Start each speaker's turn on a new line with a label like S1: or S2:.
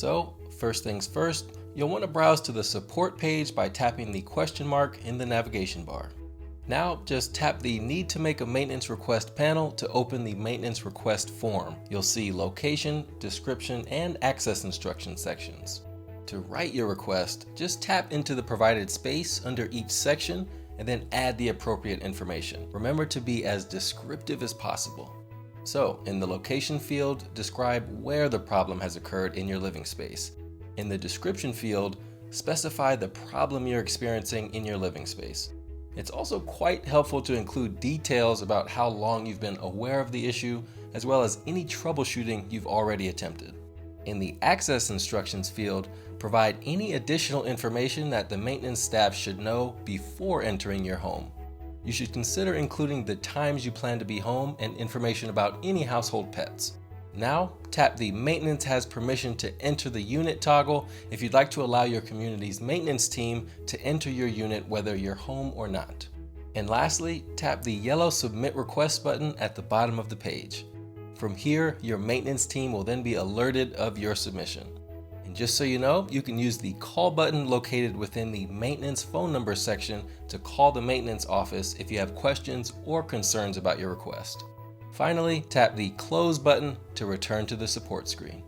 S1: So, first things first, you'll want to browse to the support page by tapping the question mark in the navigation bar. Now, just tap the Need to Make a Maintenance Request panel to open the Maintenance Request form. You'll see Location, Description, and Access Instructions sections. To write your request, just tap into the provided space under each section and then add the appropriate information. Remember to be as descriptive as possible. So, in the Location field, describe where the problem has occurred in your living space. In the Description field, specify the problem you're experiencing in your living space. It's also quite helpful to include details about how long you've been aware of the issue, as well as any troubleshooting you've already attempted. In the Access Instructions field, provide any additional information that the maintenance staff should know before entering your home. You should consider including the times you plan to be home and information about any household pets. Now, tap the Maintenance has permission to enter the unit toggle if you'd like to allow your community's maintenance team to enter your unit whether you're home or not. And lastly, tap the yellow Submit Request button at the bottom of the page. From here, your maintenance team will then be alerted of your submission. And just so you know, you can use the call button located within the maintenance phone number section to call the maintenance office if you have questions or concerns about your request. Finally, tap the Close button to return to the support screen.